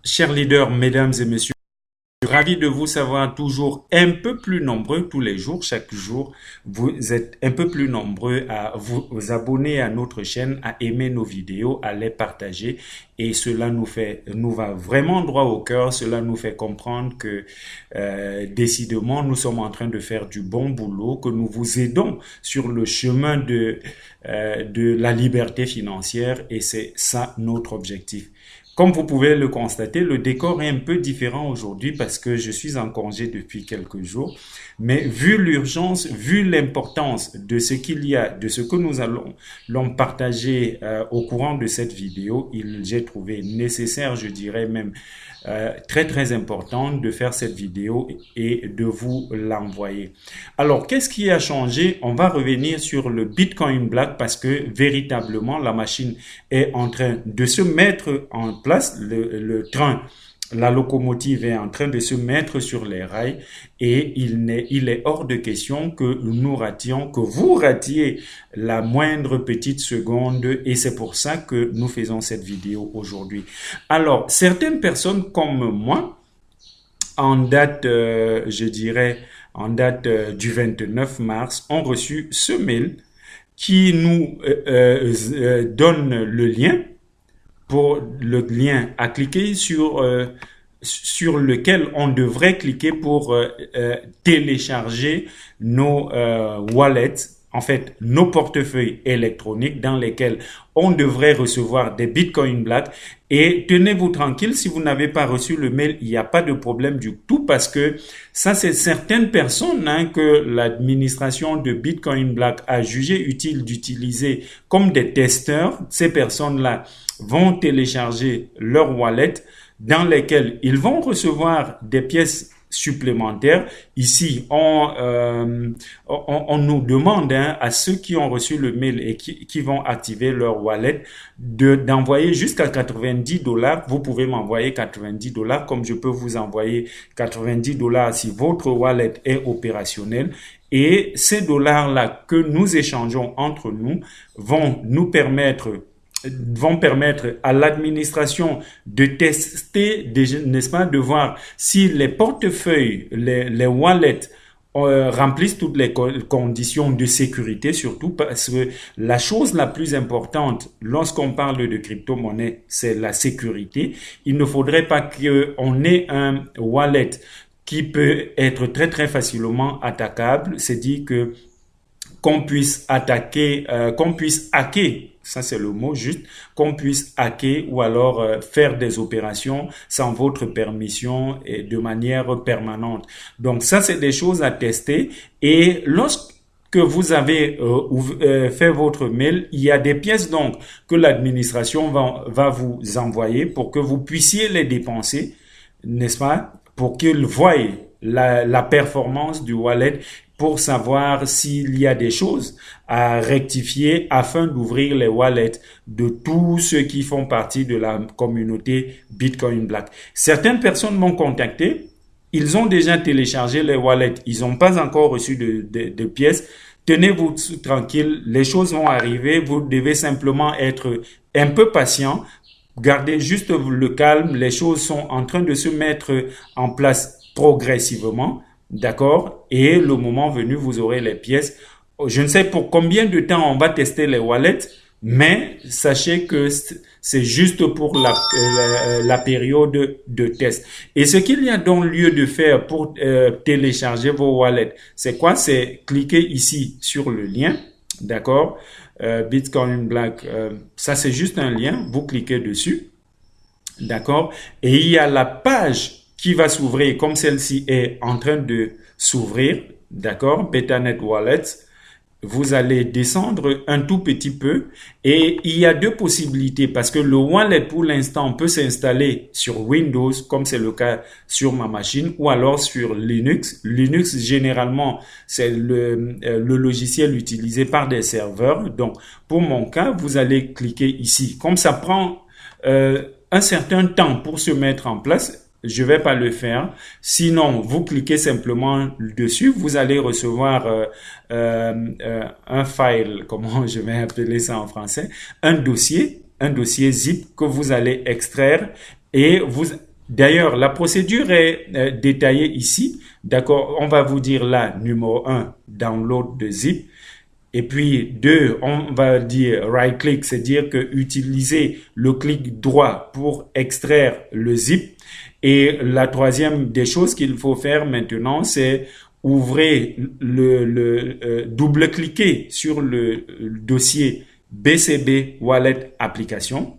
Chers leaders, mesdames et messieurs, je suis ravi de vous savoir toujours un peu plus nombreux tous les jours. Chaque jour, vous êtes un peu plus nombreux à vous abonner à notre chaîne, à aimer nos vidéos, à les partager. Et cela nous va vraiment droit au cœur. Cela nous fait comprendre que décidément, nous sommes en train de faire du bon boulot, que nous vous aidons sur le chemin de la liberté financière. Et c'est ça notre objectif. Comme vous pouvez le constater, le décor est un peu différent aujourd'hui parce que je suis en congé depuis quelques jours. Mais vu l'urgence, vu l'importance de ce qu'il y a, de ce que nous allons partager au courant de cette vidéo, j'ai trouvé nécessaire, je dirais même très très important de faire cette vidéo et de vous l'envoyer. Alors, qu'est-ce qui a changé? On va revenir sur le Bitcoin Black parce que véritablement la machine est en train de se mettre en place, le train. La locomotive est en train de se mettre sur les rails et il est hors de question que nous rations, que vous ratiez la moindre petite seconde et c'est pour ça que nous faisons cette vidéo aujourd'hui. Alors, certaines personnes comme moi, en date, je dirais, en date du 29 mars, ont reçu ce mail qui nous donne le lien pour le lien à cliquer sur lequel on devrait cliquer pour télécharger nos wallets, en fait, nos portefeuilles électroniques dans lesquels on devrait recevoir des Bitcoin Black. Et tenez-vous tranquille, si vous n'avez pas reçu le mail, il n'y a pas de problème du tout parce que ça, c'est certaines personnes que l'administration de Bitcoin Black a jugé utile d'utiliser comme des testeurs. Ces personnes-là vont télécharger leur wallet dans lesquels ils vont recevoir des pièces supplémentaires. Ici, on nous demande à ceux qui ont reçu le mail et qui vont activer leur wallet d'envoyer jusqu'à 90 dollars. Vous pouvez m'envoyer 90 dollars comme je peux vous envoyer 90 dollars si votre wallet est opérationnel. Et ces dollars-là que nous échangeons entre nous vont permettre à l'administration de tester, n'est-ce pas, de voir si les portefeuilles, les wallets remplissent toutes les conditions de sécurité, surtout parce que la chose la plus importante lorsqu'on parle de crypto-monnaie, c'est la sécurité. Il ne faudrait pas qu'on ait un wallet qui peut être très très facilement attaquable. C'est dit que qu'on puisse attaquer, qu'on puisse hacker, ça c'est le mot juste, qu'on puisse hacker ou alors faire des opérations sans votre permission et de manière permanente. Donc ça c'est des choses à tester et lorsque vous avez fait votre mail, il y a des pièces donc que l'administration va vous envoyer pour que vous puissiez les dépenser, n'est-ce pas, pour qu'ils voient la performance du wallet pour savoir s'il y a des choses à rectifier afin d'ouvrir les wallets de tous ceux qui font partie de la communauté Bitcoin Black. Certaines personnes m'ont contacté, ils ont déjà téléchargé les wallets, ils n'ont pas encore reçu de pièces. Tenez-vous tranquille, les choses vont arriver, vous devez simplement être un peu patient. Gardez juste le calme, les choses sont en train de se mettre en place progressivement, d'accord? Et le moment venu, vous aurez les pièces. Je ne sais pour combien de temps on va tester les wallets, mais sachez que c'est juste pour la période de test. Et ce qu'il y a donc lieu de faire pour télécharger vos wallets, c'est quoi? C'est cliquer ici sur le lien, d'accord? Bitcoin Black, ça c'est juste un lien, vous cliquez dessus, d'accord? Et il y a la page qui va s'ouvrir comme celle-ci est en train de s'ouvrir, d'accord? Betanet Wallet. Vous allez descendre un tout petit peu et il y a deux possibilités parce que le wallet pour l'instant peut s'installer sur Windows comme c'est le cas sur ma machine ou alors sur Linux. Linux généralement c'est le logiciel utilisé par des serveurs. Donc pour mon cas vous allez cliquer ici. Comme ça prend un certain temps pour se mettre en place, je vais pas le faire. Sinon, vous cliquez simplement dessus, vous allez recevoir un file, comment je vais appeler ça en français, un dossier zip que vous allez extraire et D'ailleurs, la procédure est détaillée ici. D'accord, on va vous dire là, numéro un, download de zip. Et puis, deux, on va dire right click, c'est-à-dire que utiliser le clic droit pour extraire le zip. Et la troisième des choses qu'il faut faire maintenant, c'est ouvrir double-cliquer sur le dossier BCB Wallet Application.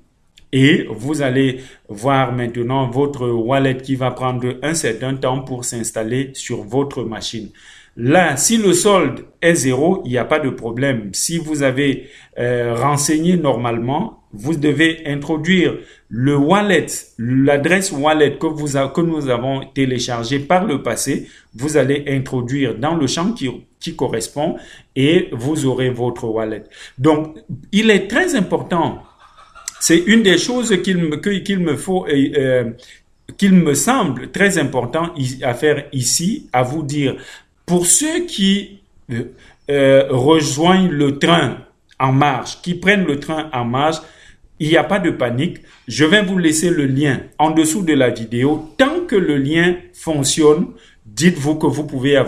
Et vous allez voir maintenant votre wallet qui va prendre un certain temps pour s'installer sur votre machine. Là, si le solde est zéro, il n'y a pas de problème. Si vous avez renseigné normalement, vous devez introduire le wallet, l'adresse wallet que nous avons téléchargé par le passé. Vous allez introduire dans le champ qui correspond et vous aurez votre wallet. Donc, il est très important. C'est une des choses qu'il me semble très important à faire ici, à vous dire. Pour ceux qui rejoignent le train en marche, qui prennent le train en marche, il n'y a pas de panique. Je vais vous laisser le lien en dessous de la vidéo. Tant que le lien fonctionne, dites-vous que vous pouvez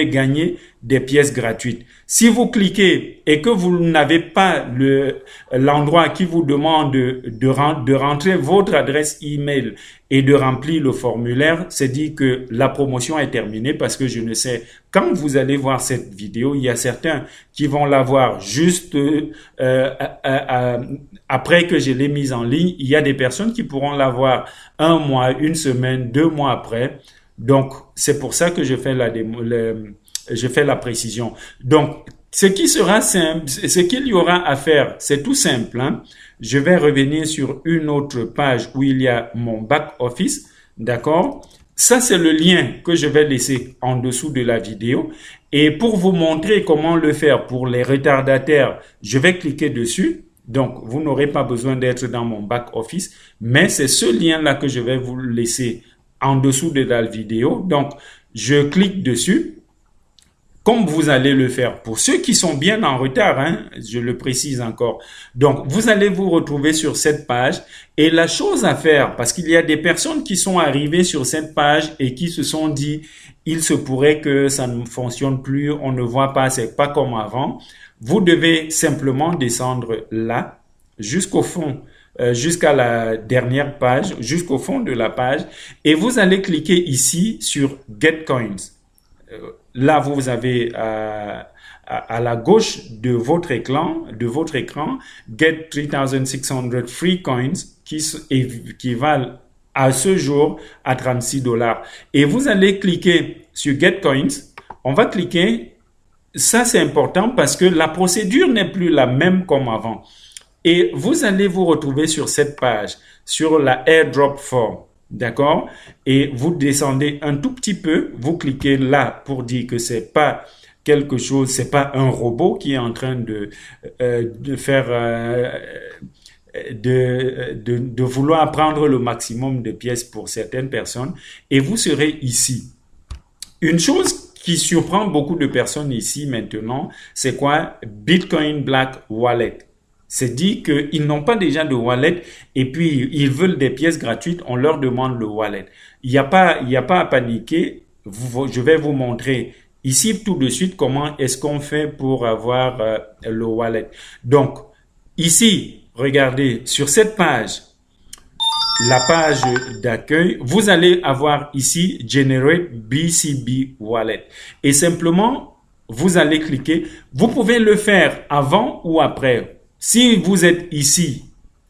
gagner des pièces gratuites. Si vous cliquez et que vous n'avez pas l'endroit qui vous demande de rentrer votre adresse email et de remplir le formulaire, c'est dit que la promotion est terminée parce que je ne sais, quand vous allez voir cette vidéo, il y a certains qui vont la voir juste après que je l'ai mise en ligne. Il y a des personnes qui pourront la voir un mois, une semaine, 2 mois après. Donc, c'est pour ça que je fais la précision. Donc, ce qui sera simple, ce qu'il y aura à faire, c'est tout simple, hein. Je vais revenir sur une autre page où il y a mon back office, d'accord? Ça, c'est le lien que je vais laisser en dessous de la vidéo. Et pour vous montrer comment le faire pour les retardataires, je vais cliquer dessus. Donc, vous n'aurez pas besoin d'être dans mon back office, mais c'est ce lien-là que je vais vous laisser en dessous de la vidéo. Donc, je clique dessus, comme vous allez le faire. Pour ceux qui sont bien en retard, hein, je le précise encore. Donc, vous allez vous retrouver sur cette page. Et la chose à faire, parce qu'il y a des personnes qui sont arrivées sur cette page et qui se sont dit, il se pourrait que ça ne fonctionne plus, on ne voit pas, c'est pas comme avant. Vous devez simplement descendre là, jusqu'au fond, jusqu'à la dernière page, jusqu'au fond de la page, et vous allez cliquer ici sur Get Coins. Là, vous avez à la gauche de votre écran, Get 3600 Free Coins qui valent à ce jour à $36. Et vous allez cliquer sur Get Coins. On va cliquer. Ça, c'est important parce que la procédure n'est plus la même comme avant. Et vous allez vous retrouver sur cette page, sur la airdrop form. D'accord? Et vous descendez un tout petit peu, vous cliquez là pour dire que c'est pas quelque chose, c'est pas un robot qui est en train de vouloir prendre le maximum de pièces pour certaines personnes. Et vous serez ici. Une chose qui surprend beaucoup de personnes ici maintenant, c'est quoi? Bitcoin Black Wallet. C'est dit qu'ils n'ont pas déjà de wallet et puis ils veulent des pièces gratuites, on leur demande le wallet. Il n'y a pas à paniquer. Je vais vous montrer ici tout de suite comment est-ce qu'on fait pour avoir le wallet. Donc, ici, regardez, sur cette page, la page d'accueil, vous allez avoir ici Generate BCB Wallet. Et simplement, vous allez cliquer. Vous pouvez le faire avant ou après. Si vous êtes ici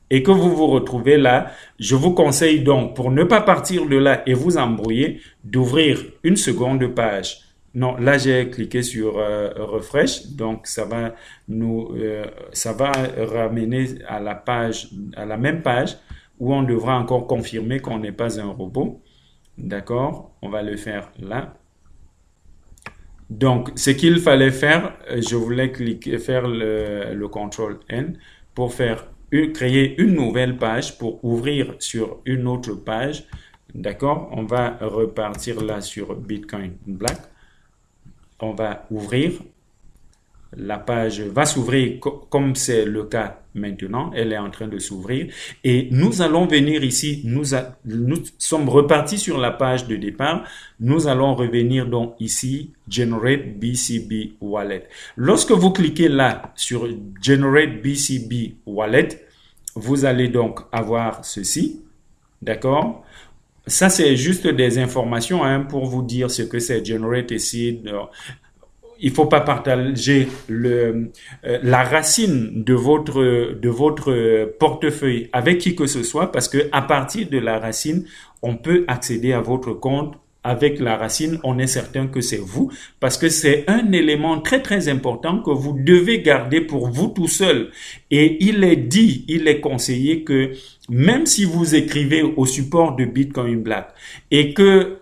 et que vous vous retrouvez là, je vous conseille donc, pour ne pas partir de là et vous embrouiller, d'ouvrir une seconde page. Non, là j'ai cliqué sur refresh, donc ça va ramener à la même page où on devra encore confirmer qu'on n'est pas un robot. D'accord, on va le faire là. Donc, ce qu'il fallait faire, je voulais faire le CTRL-N pour créer une nouvelle page pour ouvrir sur une autre page. D'accord? On va repartir là sur Bitcoin Black. On va ouvrir la page va s'ouvrir comme c'est le cas maintenant. Elle est en train de s'ouvrir. Et nous allons venir ici. Nous sommes repartis sur la page de départ. Nous allons revenir donc ici, Generate BCB Wallet. Lorsque vous cliquez là sur Generate BCB Wallet, vous allez donc avoir ceci. D'accord? Ça, c'est juste des informations pour vous dire ce que c'est Generate ici. Il faut pas partager la racine de votre portefeuille avec qui que ce soit, parce que à partir de la racine, on peut accéder à votre compte. Avec la racine, on est certain que c'est vous, parce que c'est un élément très très important que vous devez garder pour vous tout seul. Et il est conseillé que même si vous écrivez au support de Bitcoin Black et que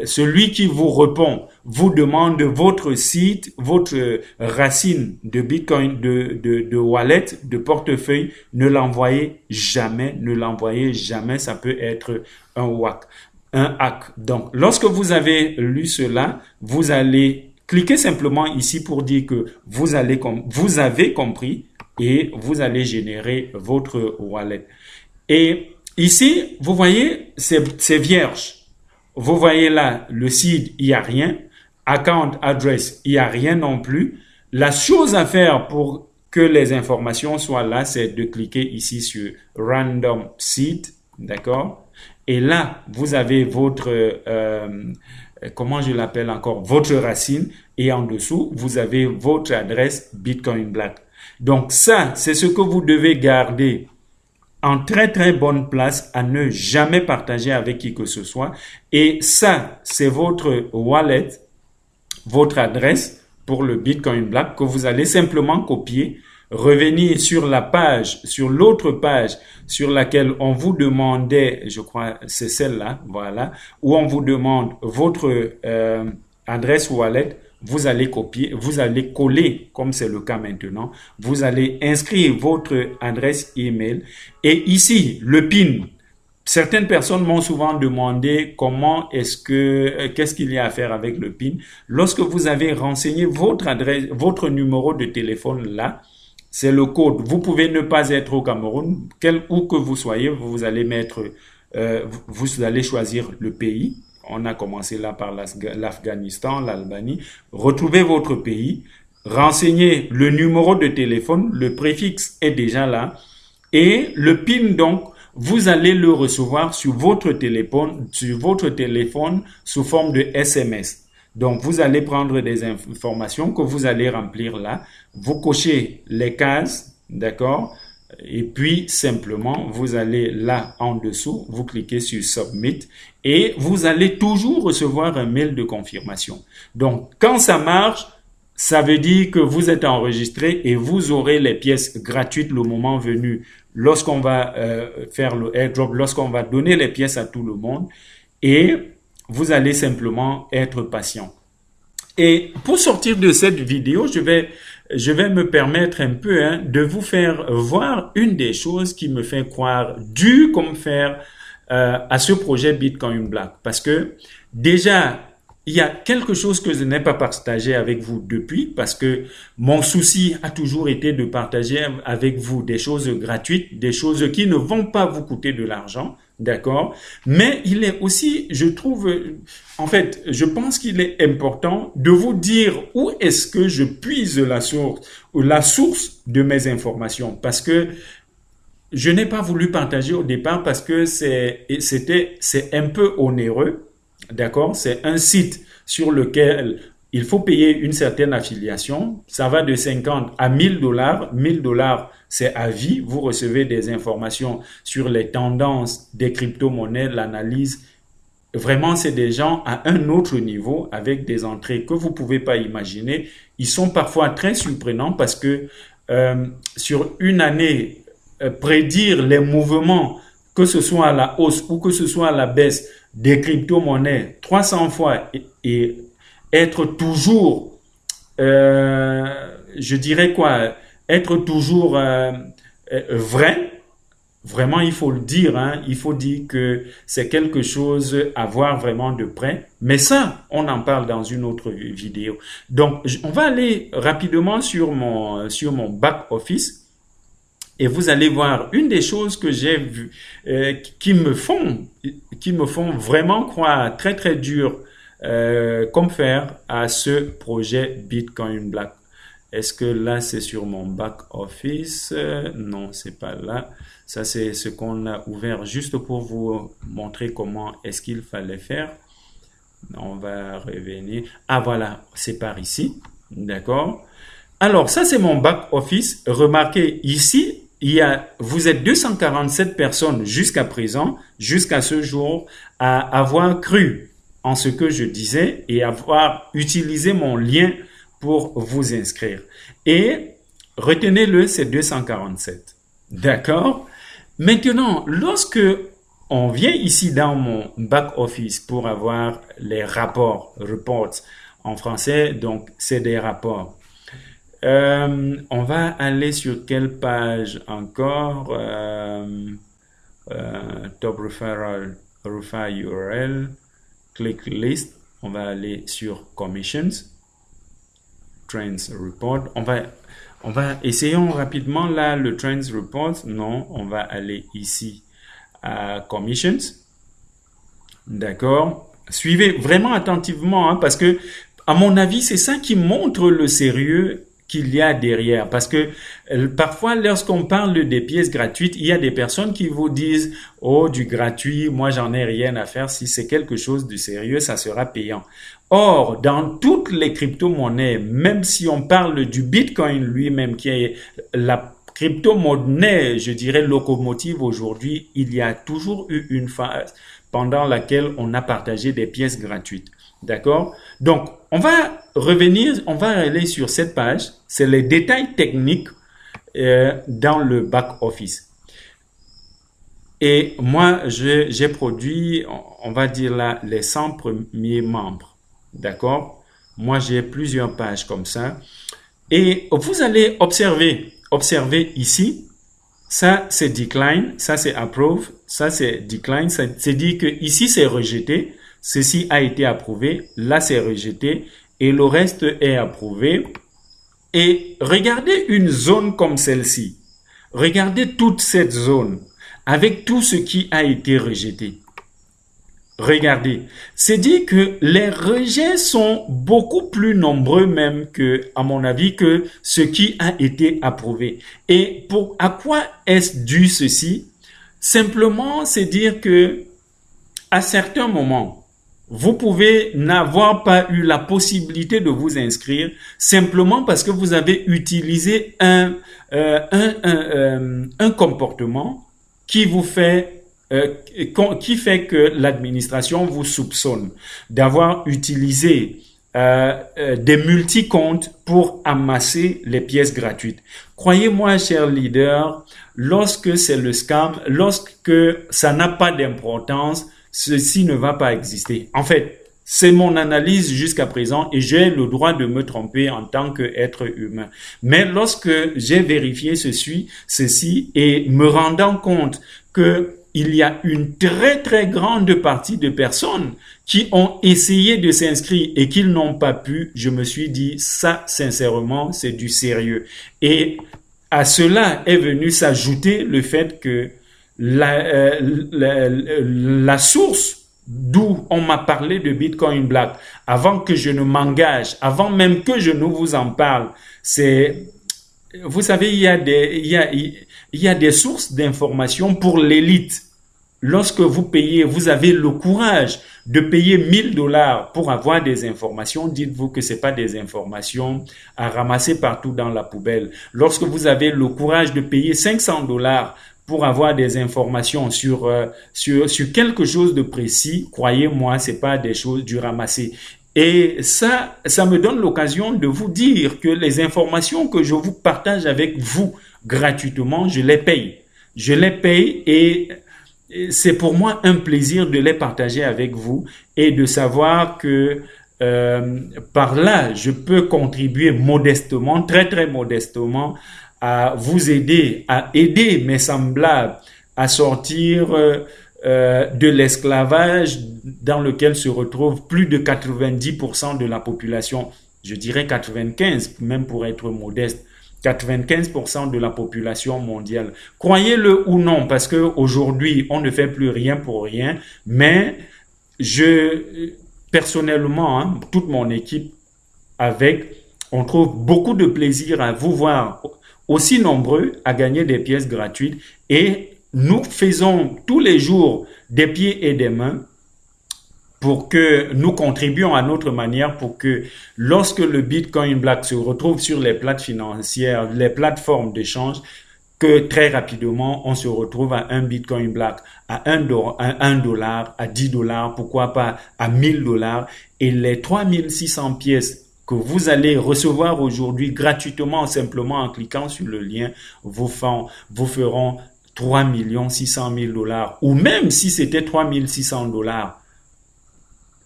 celui qui vous répond vous demande votre site, votre racine de Bitcoin, de wallet, de portefeuille, ne l'envoyez jamais, ça peut être un hack. Donc, lorsque vous avez lu cela, vous allez cliquer simplement ici pour dire que vous avez compris et vous allez générer votre wallet. Et ici, vous voyez, c'est vierge. Vous voyez là, le seed, il n'y a rien. Account address, il n'y a rien non plus. La chose à faire pour que les informations soient là, c'est de cliquer ici sur Random Seed, d'accord? Et là, vous avez votre, comment je l'appelle encore, votre racine. Et en dessous, vous avez votre adresse Bitcoin Black. Donc ça, c'est ce que vous devez garder en très très bonne place, à ne jamais partager avec qui que ce soit. Et ça, c'est votre wallet, votre adresse pour le Bitcoin Black que vous allez simplement copier, revenir sur la page, sur l'autre page sur laquelle on vous demandait, je crois c'est celle-là, voilà, où on vous demande votre adresse wallet. Vous allez copier, vous allez coller, comme c'est le cas maintenant. Vous allez inscrire votre adresse email. Et ici, le PIN. Certaines personnes m'ont souvent demandé qu'est-ce qu'il y a à faire avec le PIN. Lorsque vous avez renseigné votre adresse, votre numéro de téléphone là, c'est le code. Vous pouvez ne pas être au Cameroun, où que vous soyez, vous allez vous allez choisir le pays. On a commencé là par l'Afghanistan, l'Albanie. Retrouvez votre pays, renseignez le numéro de téléphone, le préfixe est déjà là. Et le PIN, donc, vous allez le recevoir sur votre téléphone sous forme de SMS. Donc, vous allez prendre des informations que vous allez remplir là. Vous cochez les cases, d'accord? Et puis, simplement, vous allez là en dessous, vous cliquez sur Submit et vous allez toujours recevoir un mail de confirmation. Donc, quand ça marche, ça veut dire que vous êtes enregistré et vous aurez les pièces gratuites le moment venu lorsqu'on va faire le airdrop, lorsqu'on va donner les pièces à tout le monde et vous allez simplement être patient. Et pour sortir de cette vidéo, je vais me permettre un peu de vous faire voir une des choses qui me fait croire dur comme fer à ce projet Bitcoin Black. Parce que déjà, il y a quelque chose que je n'ai pas partagé avec vous depuis, parce que mon souci a toujours été de partager avec vous des choses gratuites, des choses qui ne vont pas vous coûter de l'argent. D'accord? Mais il est aussi, je trouve, en fait, je pense qu'il est important de vous dire où est-ce que je puise la source de mes informations. Parce que je n'ai pas voulu partager au départ parce que c'est un peu onéreux. D'accord? C'est un site sur lequel il faut payer une certaine affiliation. Ça va de 50 à 1000 $. 1000 $, c'est à vie. Vous recevez des informations sur les tendances des crypto-monnaies, l'analyse. Vraiment, c'est des gens à un autre niveau avec des entrées que vous ne pouvez pas imaginer. Ils sont parfois très surprenants parce que sur une année, prédire les mouvements, que ce soit à la hausse ou que ce soit à la baisse des crypto-monnaies 300 fois et être toujours, je dirais quoi, être toujours vrai, Vraiment, il faut le dire, hein, il faut dire que c'est quelque chose à voir vraiment de près. Mais ça, on en parle dans une autre vidéo. Donc, on va aller rapidement sur mon back office et vous allez voir une des choses que j'ai vues qui me font vraiment croire très très dur comme faire à ce projet Bitcoin Black. Est-ce que là, c'est sur mon back office? Non, c'est pas là. Ça, c'est ce qu'on a ouvert juste pour vous montrer comment est-ce qu'il fallait faire. On va revenir. Ah, voilà, c'est par ici. D'accord? Alors, ça, c'est mon back office. Remarquez, ici, vous êtes 247 personnes jusqu'à présent, jusqu'à ce jour, à avoir cru en ce que je disais et avoir utilisé mon lien pour vous inscrire. Et retenez-le, c'est 247. D'accord? Maintenant, lorsque on vient ici dans mon back office pour avoir les reports en français, donc c'est des rapports. On va aller sur quelle page encore? Top referral URL, click list. On va aller sur commissions. Trends Report. On va essayons rapidement là le Trends Report. Non, on va aller ici à Commissions. D'accord. Suivez vraiment attentivement hein, parce que à mon avis c'est ça qui montre le sérieux qu'il y a derrière. Parce que parfois, lorsqu'on parle des pièces gratuites, il y a des personnes qui vous disent « Oh, du gratuit, moi, j'en ai rien à faire. Si c'est quelque chose de sérieux, ça sera payant. » Or, dans toutes les crypto-monnaies, même si on parle du Bitcoin lui-même, qui est la crypto-monnaie, je dirais, locomotive aujourd'hui, il y a toujours eu une phase pendant laquelle on a partagé des pièces gratuites. D'accord? Donc, on va revenir, on va aller sur cette page. C'est les détails techniques dans le back-office. Et moi, j'ai produit, on va dire là, les 100 premiers membres. D'accord? Moi, j'ai plusieurs pages comme ça. Et vous allez observer ici. Ça, c'est decline. Ça, c'est approve. Ça, c'est decline. C'est dit que ici, c'est rejeté. Ceci a été approuvé. Là, c'est rejeté. Et le reste est approuvé. Et regardez une zone comme celle-ci. Regardez toute cette zone avec tout ce qui a été rejeté. Regardez, c'est dit que les rejets sont beaucoup plus nombreux même que, à mon avis, que ce qui a été approuvé. Et à quoi est-ce dû ceci? Simplement, c'est dire que à certains moments, vous pouvez n'avoir pas eu la possibilité de vous inscrire simplement parce que vous avez utilisé un comportement qui vous fait qui fait que l'administration vous soupçonne d'avoir utilisé des multi-comptes pour amasser les pièces gratuites. Croyez-moi, chers leaders, lorsque c'est le scam, lorsque ça n'a pas d'importance, ceci ne va pas exister. En fait, c'est mon analyse jusqu'à présent et j'ai le droit de me tromper en tant qu'être humain. Mais lorsque j'ai vérifié ceci et me rendant compte que il y a une très très grande partie de personnes qui ont essayé de s'inscrire et qui n'ont pas pu, je me suis dit, ça sincèrement, c'est du sérieux. Et à cela est venu s'ajouter le fait que la source d'où on m'a parlé de Bitcoin Black, avant que je ne m'engage, avant même que je ne vous en parle, c'est, vous savez, il y a des sources d'informations pour l'élite. Lorsque vous payez, vous avez le courage de payer $1000 pour avoir des informations, dites-vous que c'est pas des informations à ramasser partout dans la poubelle. Lorsque vous avez le courage de payer $500 pour avoir des informations sur quelque chose de précis, croyez-moi, c'est pas des choses du ramasser. Et ça me donne l'occasion de vous dire que les informations que je vous partage avec vous gratuitement, je les paye. Je les paye et c'est pour moi un plaisir de les partager avec vous et de savoir que par là, je peux contribuer modestement, très très modestement, à vous aider, à aider mes semblables à sortir de l'esclavage dans lequel se retrouve plus de 90% de la population, je dirais 95, même pour être modeste. 95% de la population mondiale. Croyez-le ou non, parce qu'aujourd'hui, on ne fait plus rien pour rien, mais personnellement, hein, toute mon équipe, on trouve beaucoup de plaisir à vous voir aussi nombreux à gagner des pièces gratuites et nous faisons tous les jours des pieds et des mains pour que nous contribuions à notre manière pour que lorsque le Bitcoin Black se retrouve sur les plateformes financières, les plateformes d'échange, que très rapidement, on se retrouve à un Bitcoin Black, à $1, à $10, pourquoi pas à $1000, et les 3600 pièces que vous allez recevoir aujourd'hui gratuitement, simplement en cliquant sur le lien, vous feront 3 600 000 $, ou même si c'était 3 600 $,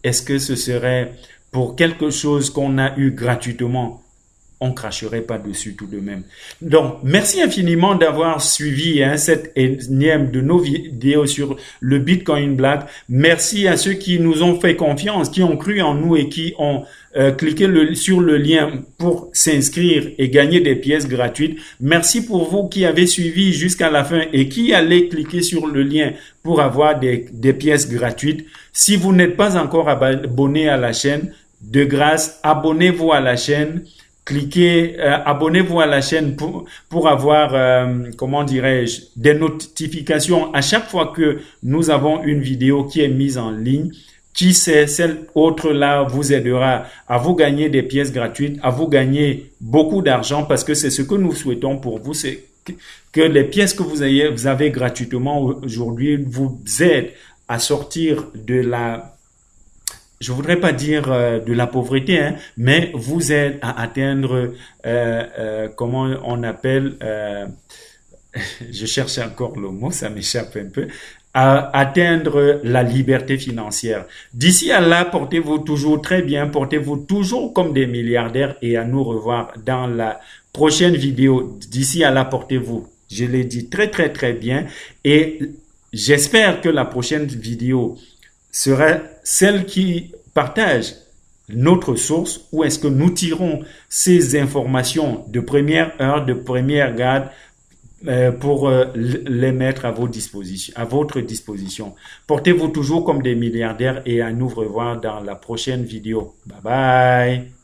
est-ce que ce serait pour quelque chose qu'on a eu gratuitement? On cracherait pas dessus tout de même. Donc, merci infiniment d'avoir suivi cette énième de nos vidéos sur le Bitcoin Black. Merci à ceux qui nous ont fait confiance, qui ont cru en nous et qui ont cliqué sur le lien pour s'inscrire et gagner des pièces gratuites. Merci pour vous qui avez suivi jusqu'à la fin et qui allez cliquer sur le lien pour avoir des pièces gratuites. Si vous n'êtes pas encore abonné à la chaîne, de grâce, abonnez-vous à la chaîne. Abonnez-vous à la chaîne pour avoir, comment dirais-je, des notifications à chaque fois que nous avons une vidéo qui est mise en ligne. Qui sait, cette autre-là vous aidera à vous gagner des pièces gratuites, à vous gagner beaucoup d'argent parce que c'est ce que nous souhaitons pour vous, c'est que les pièces que vous avez gratuitement aujourd'hui vous aident à sortir de je voudrais pas dire de la pauvreté, hein, mais vous aide à atteindre, comment on appelle, je cherche encore le mot, ça m'échappe un peu, à atteindre la liberté financière. D'ici à là, portez-vous toujours très bien, portez-vous toujours comme des milliardaires et à nous revoir dans la prochaine vidéo. D'ici à là, portez-vous, je l'ai dit très très très bien et j'espère que la prochaine vidéo sera celle qui partage notre source où est-ce que nous tirons ces informations de première heure, de première garde pour les mettre à votre disposition. Portez-vous toujours comme des milliardaires et à nous revoir dans la prochaine vidéo. Bye bye.